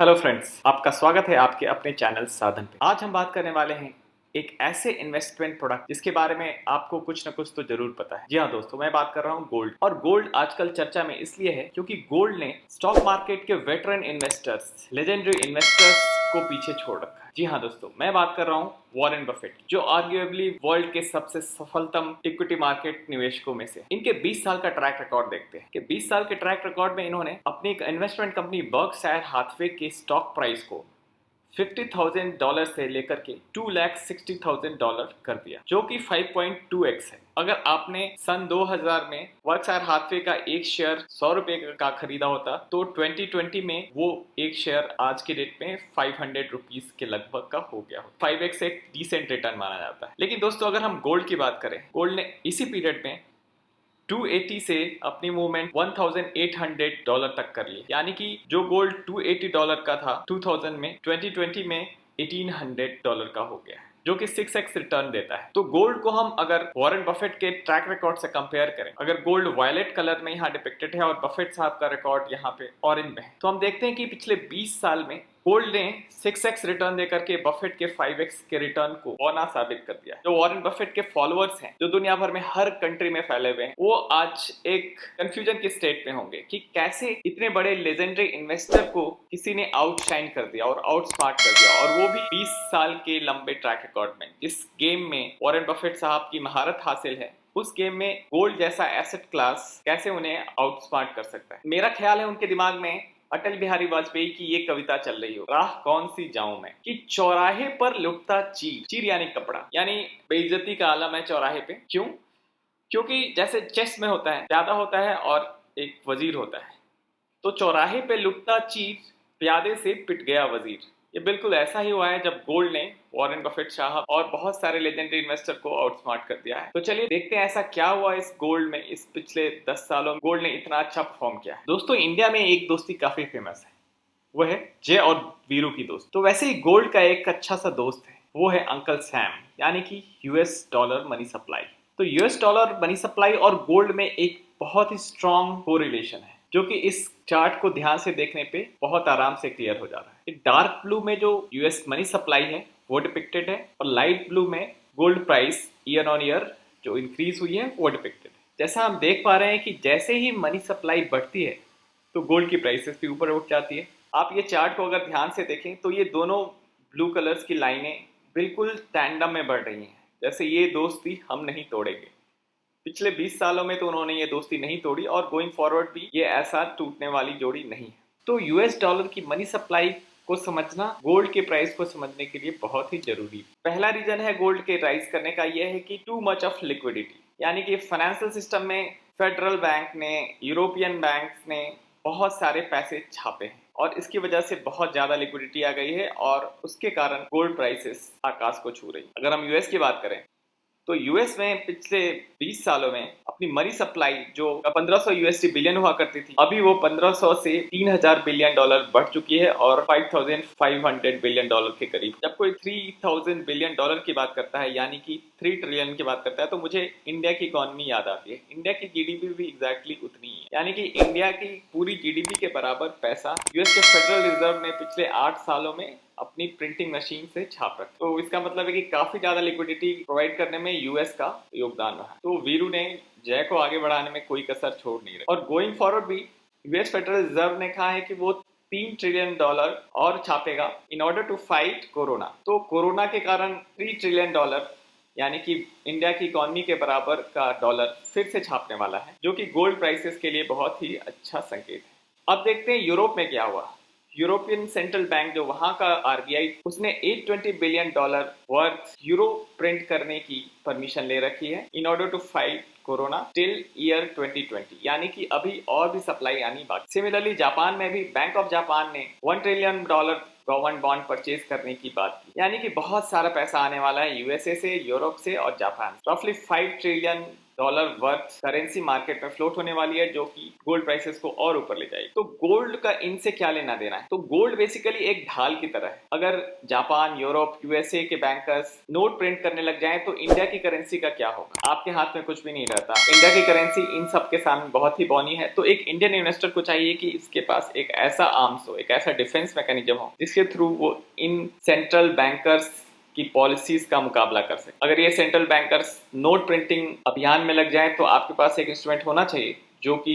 Hello friends, आपका स्वागत है आपके अपने चैनल साधन पे। आज हम बात करने वाले हैं एक ऐसे इन्वेस्टमेंट प्रोडक्ट जिसके बारे में आपको कुछ ना कुछ तो जरूर पता है। जी हाँ दोस्तों, मैं बात कर रहा हूँ गोल्ड। और गोल्ड आजकल चर्चा में इसलिए है क्योंकि गोल्ड ने स्टॉक मार्केट के वेटरन इन्वेस्टर्स, लेजेंडरी इन्वेस्टर्स को पीछे छोड़ रखा है। जी हाँ दोस्तों, मैं बात कर रहा हूँ वॉरेन बफेट, जो आर्ग्यूएबली वर्ल्ड के सबसे सफलतम इक्विटी मार्केट निवेशकों में से। इनके 20 साल का ट्रैक रिकॉर्ड देखते हैं कि 20 साल के ट्रैक रिकॉर्ड में इन्होंने अपनी एक इन्वेस्टमेंट कंपनी बर्कशायर हाथवे के स्टॉक प्राइस को $50,000 से लेकर के $260,000 कर दिया, जो कि 5.2x है। अगर आपने सन 2000 में वर्कशायर हाथवे का एक शेयर 100 रुपए का खरीदा होता तो 2020 में वो एक शेयर आज के डेट में 500 रुपीज के लगभग का हो गया हो। 5x एक डिसेंट रिटर्न माना जाता है। लेकिन दोस्तों, अगर हम गोल्ड की बात करें, गोल्ड ने इसी पीरियड में 280 से अपनी मूवमेंट $1,800 तक कर ली। यानी कि जो गोल्ड $280 का था 2000 में, 2020 में $1,800 का हो गया है, जो कि 6x रिटर्न देता है। तो गोल्ड को हम अगर वॉरेन बफेट के ट्रैक रिकॉर्ड से कंपेयर करें, अगर गोल्ड वायलेट कलर में यहाँ डिपिक्टेड है और बफेट साहब का रिकॉर्ड यहाँ पे ऑरेंज में है, तो हम देखते हैं कि पिछले 20 साल में गोल्ड ने 6x रिटर्न देकर के बफेट के 5x के रिटर्न को बौना साबित कर दिया। जो वॉरेन बफेट के फॉलोअर्स हैं, जो दुनिया भर में हर कंट्री में फैले हुए हैं, वो आज एक कंफ्यूजन की स्टेट में होंगे कि कैसे इतने बड़े लेजेंडरी इन्वेस्टर को किसी ने आउटशाइन कर दिया और आउटस्मार्ट कर दिया, और वो भी 20 साल के लंबे ट्रैक रिकॉर्ड में। जिस गेम में वॉरेन बफेट साहब की महारत हासिल है, उस गेम में गोल्ड जैसा एसेट क्लास कैसे उन्हें आउटस्मार्ट कर सकता है। मेरा ख्याल है उनके दिमाग में अटल बिहारी वाजपेयी की ये कविता चल रही हो, राह कौन सी जाऊं मैं, कि चौराहे पर लुटता चीर, चीर यानी कपड़ा, यानी बेइज्जती का आलम है चौराहे पे। क्यों? क्योंकि जैसे चेस में होता है, प्यादा होता है और एक वजीर होता है, तो चौराहे पे लुटता चीर, प्यादे से पिट गया वजीर। ये बिल्कुल ऐसा ही हुआ है जब गोल्ड ने वॉरेन बफेट साहब और बहुत सारे लेजेंडरी इन्वेस्टर को आउटस्मार्ट कर दिया है। तो चलिए देखते हैं ऐसा क्या हुआ इस गोल्ड में। इस पिछले 10 सालों में गोल्ड ने इतना अच्छा परफॉर्म किया है। दोस्तों, इंडिया में एक दोस्ती काफी फेमस है, वो है जय और वीरू की दोस्त। तो वैसे ही गोल्ड का एक अच्छा सा दोस्त है, वो है अंकल सैम, यानी कि यूएस डॉलर मनी सप्लाई। तो यूएस डॉलर मनी सप्लाई और गोल्ड में एक बहुत ही स्ट्रॉन्ग कोरिलेशन है, जो कि इस चार्ट को ध्यान से देखने पे बहुत आराम से क्लियर हो जा रहा है। डार्क ब्लू में जो यूएस मनी सप्लाई है वो डिपिक्टेड है, और लाइट ब्लू में gold price year on year जो इंक्रीज हुई है वो डिपिक्टेड है। जैसा हम देख पा रहे हैं कि जैसे ही मनी सप्लाई बढ़ती है तो गोल्ड की प्राइसेस भी ऊपर उठ जाती है। आप ये चार्ट को अगर ध्यान से देखें तो ये दोनों ब्लू कलर्स की लाइनें बिल्कुल टैंडम में बढ़ रही हैं, जैसे ये दोस्ती हम नहीं तोड़ेंगे। पिछले 20 सालों में तो उन्होंने ये दोस्ती नहीं तोड़ी, और गोइंग फॉरवर्ड भी ये ऐसा टूटने वाली जोड़ी नहीं है। तो यूएस डॉलर की मनी सप्लाई को समझना गोल्ड के प्राइस को समझने के लिए बहुत ही जरूरी है। पहला रीजन है गोल्ड के राइज करने का यह है कि टू मच ऑफ लिक्विडिटी, यानी कि फाइनेंशियल सिस्टम में फेडरल बैंक ने, यूरोपियन बैंक ने बहुत सारे पैसे छापे हैं, और इसकी वजह से बहुत ज्यादा लिक्विडिटी आ गई है, और उसके कारण गोल्ड प्राइसेस आकाश को छू रही है। अगर हम यूएस की बात करें तो यूएस में पिछले 20 सालों में अपनी मनी सप्लाई जो 1500 यूएसडी बिलियन हुआ करती थी, अभी वो 1500 से 3000 बिलियन डॉलर बढ़ चुकी है, और 5500 बिलियन डॉलर के करीब। जब कोई 3000 बिलियन डॉलर की बात करता है, यानी कि 3 ट्रिलियन की बात करता है, तो मुझे इंडिया की इकोनॉमी याद आती है। इंडिया की जीडीपी भी एग्जैक्टली उतनी ही है, यानी कि इंडिया की पूरी जीडीपी के बराबर पैसा यूएस के फेडरल रिजर्व ने पिछले 8 सालों में अपनी प्रिंटिंग मशीन से छाप रखा। तो इसका मतलब है कि काफी ज्यादा लिक्विडिटी प्रोवाइड करने में यूएस का योगदान रहा। तो वीरू ने जय को आगे बढ़ाने में कोई कसर छोड़ नहीं रही, और गोइंग फॉरवर्ड भी यूएस फेडरल रिजर्व ने कहा है कि वो $3 ट्रिलियन और छापेगा in order to fight corona. तो कोरोना के कारण $3 ट्रिलियन, यानी कि इंडिया की इकोनॉमी के बराबर का डॉलर फिर से छापने वाला है, जो कि गोल्ड प्राइसेस के लिए बहुत ही अच्छा संकेत है। अब देखते हैं यूरोप में क्या हुआ। यूरोपियन सेंट्रल बैंक, जो वहां का आरबीआई, उसने $820 बिलियन वर्थ यूरो प्रिंट करने की परमिशन ले रखी है in order to fight corona till year 2020, यानी कि अभी और भी सप्लाई आनी बाकी। सिमिलरली जापान में भी बैंक ऑफ जापान ने $1 ट्रिलियन गवर्नमेंट बॉन्ड परचेज करने की बात की, यानी कि बहुत सारा पैसा आने वाला है यूएसए से, यूरोप से और जापान। रफली $5 trillion dollar worth currency market में फ्लोट होने वाली है, जो कि गोल्ड प्राइसेस को और ऊपर ले जाएगी। तो गोल्ड का इनसे क्या लेना देना है? तो गोल्ड बेसिकली एक ढाल की तरह है। अगर जापान, यूरोप, यूएसए के बैंकर्स नोट प्रिंट करने लग जाएं तो इंडिया की करेंसी का क्या होगा? आपके हाथ में कुछ भी नहीं रहता। इंडिया की करेंसी इन सब के सामने बहुत ही बौनी है। तो एक इंडियन इन्वेस्टर को चाहिए कि इसके पास एक ऐसा आर्म्स हो, एक ऐसा डिफेंस मैकेनिज्म हो, जिसके थ्रू वो इन सेंट्रल बैंकर्स की पॉलिसीज का मुकाबला कर सके। अगर ये सेंट्रल बैंकर्स नोट प्रिंटिंग अभियान में लग जाए तो आपके पास एक इंस्ट्रूमेंट होना चाहिए जो कि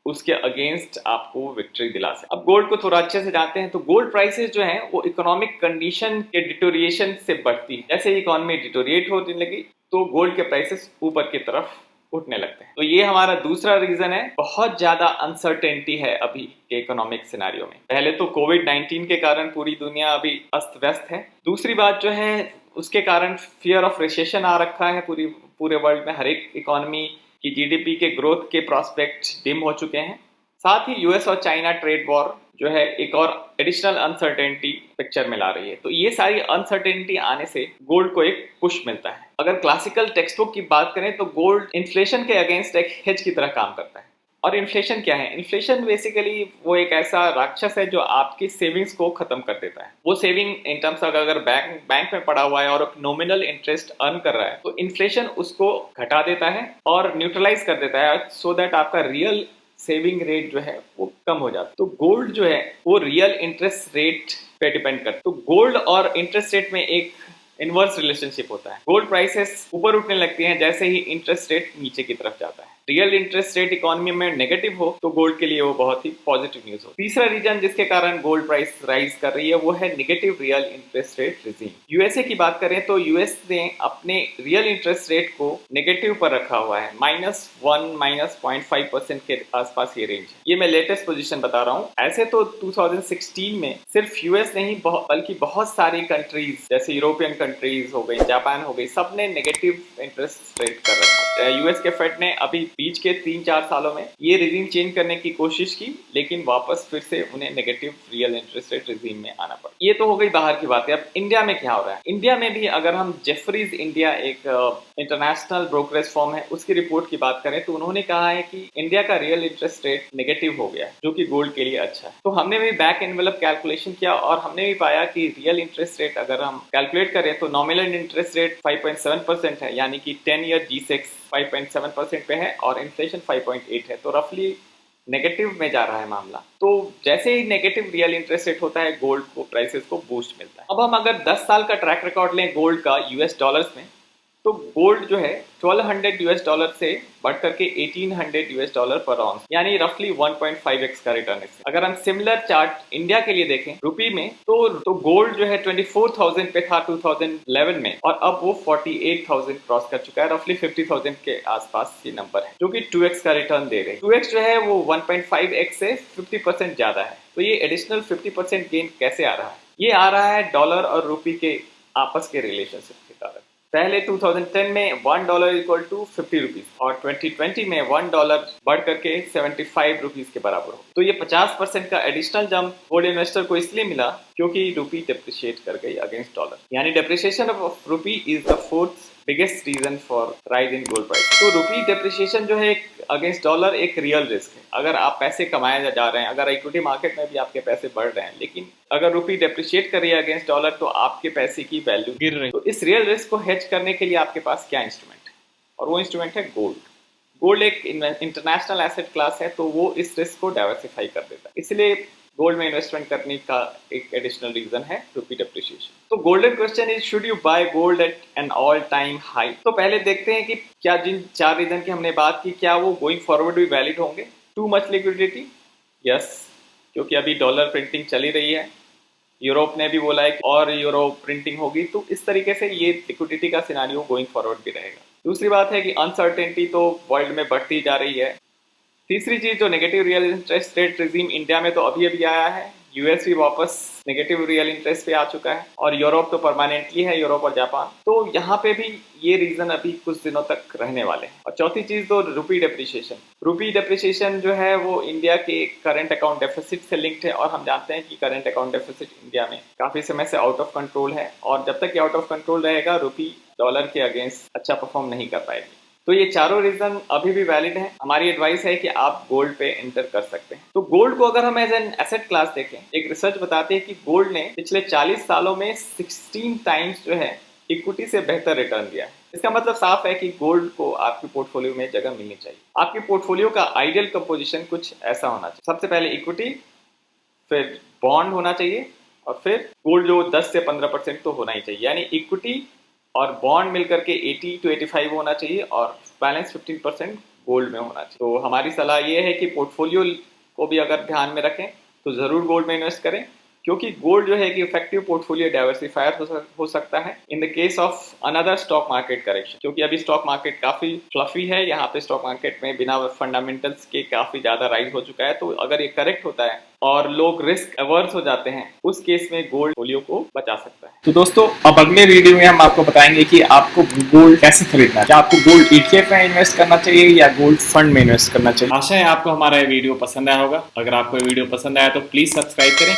उसके अगेंस्ट आपको विक्ट्री दिला सके। अब गोल्ड को थोड़ा अच्छे से जानते हैं। तो गोल्ड प्राइसेस जो हैं वो इकोनॉमिक कंडीशन के डिटोरिएशन से बढ़ती है। जैसे इकोनॉमी डिटोरिएट होने लगी तो गोल्ड के प्राइसेस ऊपर की तरफ उठने लगते हैं। तो ये हमारा दूसरा रीजन है। बहुत ज्यादा अनसर्टेनिटी है अभी के इकोनॉमिक सिनेरियो में। पहले तो कोविड-19 के कारण पूरी दुनिया अभी अस्त व्यस्त है। दूसरी बात जो है उसके कारण फियर ऑफ रिसेशन आ रखा है पूरे वर्ल्ड में। हर एक इकोनॉमी की जीडीपी के ग्रोथ के प्रोस्पेक्ट डिम हो चुके हैं। साथ ही यूएस और चाइना ट्रेड वॉर जो है एक और एडिशनल अनसर्टेनिटी पिक्चर में ला रही है। तो ये सारी अनसर्टेनिटी आने से गोल्ड को एक पुश मिलता है। अगर क्लासिकल टेक्स्ट बुक की बात करें तो गोल्ड इन्फ्लेशन के अगेंस्ट एक हेज की तरह काम करता है। और इन्फ्लेशन क्या है? इन्फ्लेशन बेसिकली वो एक ऐसा राक्षस है जो आपकी सेविंग्स को खत्म कर देता है। वो सेविंग इन टर्म्स अगर बैंक में पड़ा हुआ है और नॉमिनल इंटरेस्ट अर्न कर रहा है तो इन्फ्लेशन उसको घटा देता है और न्यूट्रलाइज कर देता है, सो दैट आपका रियल सेविंग रेट जो है वो कम हो जाता है। तो गोल्ड जो है वो रियल इंटरेस्ट रेट पे डिपेंड करता है। तो गोल्ड और इंटरेस्ट रेट में एक इनवर्स रिलेशनशिप होता है। गोल्ड प्राइसेस ऊपर उठने लगती हैं जैसे ही इंटरेस्ट रेट नीचे की तरफ जाता है। रियल इंटरेस्ट रेट इकोनॉमी में नेगेटिव हो तो गोल्ड के लिए वो बहुत ही पॉजिटिव न्यूज हो। तीसरा रीजन जिसके कारण गोल्ड प्राइस राइज कर रही है वो है negative real interest rate regime. USA की बात करें तो यूएस ने अपने रियल इंटरेस्ट रेट को नेगेटिव पर रखा हुआ है। -1 -0.5% के आसपास ये रेंज है। ये मैं लेटेस्ट पोजीशन बता रहा हूँ। ऐसे तो 2016 में सिर्फ यूएस नहीं बल्कि बहुत सारी कंट्रीज जैसे यूरोपियन कंट्रीज हो गई, जापान हो गई, सबने नेगेटिव इंटरेस्ट रेट कर रखा है। यूएस के फेड ने अभी बीच के 3-4 सालों में ये रिजीम चेंज करने की कोशिश की, लेकिन वापस फिर से उन्हें negative real interest rate regime में आना पड़ा। ये तो हो गई बाहर की बात है। अब इंडिया में क्या हो रहा है? इंडिया में भी अगर हम जेफरीज इंडिया एक इंटरनेशनल ब्रोकरेज फर्म है उसकी रिपोर्ट की बात करें तो उन्होंने कहा है कि इंडिया का रियल इंटरेस्ट रेट नेगेटिव हो गया है, जो कि गोल्ड के लिए अच्छा है। तो हमने भी बैक एनवेलप कैलकुलेशन किया और हमने भी पाया कि रियल इंटरेस्ट रेट अगर हम कैलकुलेट करें तो नॉमिनल इंटरेस्ट रेट 5.7% है, यानी कि 10 ईयर G-Secs 5.7% पे है और इन्फ्लेशन 5.8 है। तो रफली नेगेटिव में जा रहा है मामला। तो जैसे ही नेगेटिव रियल इंटरेस्ट रेट होता है गोल्ड को प्राइसेस को बूस्ट मिलता है। अब हम अगर 10 साल का ट्रैक रिकॉर्ड लें गोल्ड का यूएस डॉलर्स में तो गोल्ड जो है $1200 से बढ़ करके $1800 पर ऑन्स, यानी रफली 1.5x का रिटर्न है। अगर हम सिमिलर चार्ट इंडिया के लिए देखें रुपी में तो गोल्ड जो है 24,000 पे था 2011 में और अब वो 48,000 क्रॉस कर चुका है। रफली 50,000 के आसपास ये नंबर है, जो कि 2x का रिटर्न दे रहे हैं। 2x जो है वो 1.5x से 50% ज्यादा है। तो ये एडिशनल 50% गेन कैसे आ रहा है? ये आ रहा है डॉलर और रुपी के आपस के रिलेशनशिप के कारण। पहले 2010 में $1 इक्वल टू 50 रुपीज और 2020 में $1 बढ़ करके 75 रुपीज के बराबर हो। तो ये 50% का एडिशनल जंप गोल्ड इन्वेस्टर को इसलिए मिला क्योंकि रुपी डिप्रिशिएट कर गई अगेंस्ट डॉलर, यानी depreciation of rupee is the fourth biggest reason for rise in gold price. तो रुपी डिप्रिशिएशन जो है अगेंस्ट डॉलर एक रियल रिस्क है। अगर आप पैसे कमाए जा रहे हैं, अगर इक्विटी मार्केट में भी आपके पैसे बढ़ रहे हैं, लेकिन अगर रुपी डिप्रिशिएट कर रही है अगेंस्ट डॉलर तो आपके पैसे की वैल्यू गिर रही है। तो इस रियल रिस्क को हेज करने के लिए आपके पास क्या इंस्ट्रूमेंट है? और वो इंस्ट्रूमेंट है गोल्ड। गोल्ड एक इंटरनेशनल एसेट क्लास है तो वो इस रिस्क को डाइवर्सिफाई कर देता है। इसलिए गोल्ड में इन्वेस्टमेंट करने का एक एडिशनल रीजन है रुपी डिप्रिशिएशन। तो golden question is should you buy gold at an all time high? तो पहले देखते हैं कि क्या जिन 4 रीजन की हमने बात की क्या वो गोइंग फॉरवर्ड भी वैलिड होंगे। टू मच लिक्विडिटी, यस, क्योंकि अभी डॉलर प्रिंटिंग चली रही है। यूरोप ने भी बोला है कि और यूरो प्रिंटिंग होगी, तो इस तरीके से ये लिक्विडिटी का सिनारियो गोइंग फॉरवर्ड भी रहेगा। दूसरी बात है कि अनसर्टेनिटी तो वर्ल्ड में बढ़ती जा रही है। तीसरी चीज जो negative real interest rate regime India में तो अभी आया है, यूएस भी वापस नेगेटिव रियल इंटरेस्ट पे आ चुका है और यूरोप तो परमानेंटली है, यूरोप और जापान। तो यहाँ पे भी ये रीजन अभी कुछ दिनों तक रहने वाले हैं। और चौथी चीज तो रुपी डेप्रिसिएशन। रुपी डेप्रिसिएशन जो है वो इंडिया के करंट अकाउंट डेफिसिट से लिंक्ड है और हम जानते हैं कि करंट अकाउंट डेफिसिट इंडिया में काफी समय से आउट ऑफ कंट्रोल है और जब तक ये आउट ऑफ कंट्रोल रहेगा रुपी डॉलर के अगेंस्ट अच्छा परफॉर्म नहीं कर पाएगी। तो ये चारों रीजन अभी भी वैलिड है। हमारी एडवाइस है कि आप गोल्ड पे एंटर कर सकते हैं। तो गोल्ड को अगर हम एज एन एसेट क्लास देखें, एक रिसर्च बताती है कि गोल्ड ने पिछले 40 सालों में 16 टाइम्स जो है इक्विटी से बेहतर रिटर्न दिया है। इसका मतलब साफ है कि गोल्ड को आपकी पोर्टफोलियो में जगह मिलनी चाहिए। आपकी पोर्टफोलियो का आइडियल कंपोजिशन कुछ ऐसा होना चाहिए। सबसे पहले इक्विटी, फिर बॉन्ड होना चाहिए, और फिर गोल्ड जो 10 से 15% तो होना ही चाहिए। यानी इक्विटी और बॉन्ड मिलकर के 80 to 85 होना चाहिए और बैलेंस 15% गोल्ड में होना चाहिए। तो हमारी सलाह ये है कि पोर्टफोलियो को भी अगर ध्यान में रखें तो ज़रूर गोल्ड में इन्वेस्ट करें, क्योंकि गोल्ड जो है कि इफेक्टिव पोर्टफोलियो डाइवर्सिफायर हो सकता है in the case of another stock market correction. क्योंकि अभी स्टॉक मार्केट काफ़ी फ्लफी है, यहाँ पे स्टॉक मार्केट में बिना फंडामेंटल्स के काफ़ी ज़्यादा राइज हो चुका है। तो अगर ये करेक्ट होता है और लोग रिस्क अवर्स हो जाते हैं, उस केस में गोल्ड पोर्टफोलियो को बचा सकता है। तो दोस्तों, अब अगले वीडियो में हम आपको बताएंगे कि आपको गोल्ड कैसे खरीदना है। क्या आपको गोल्ड ETF में इन्वेस्ट करना चाहिए या गोल्ड फंड में इन्वेस्ट करना चाहिए। आशा है आपको हमारा ये वीडियो पसंद आया होगा। अगर आपको ये वीडियो पसंद आया तो प्लीज सब्सक्राइब करें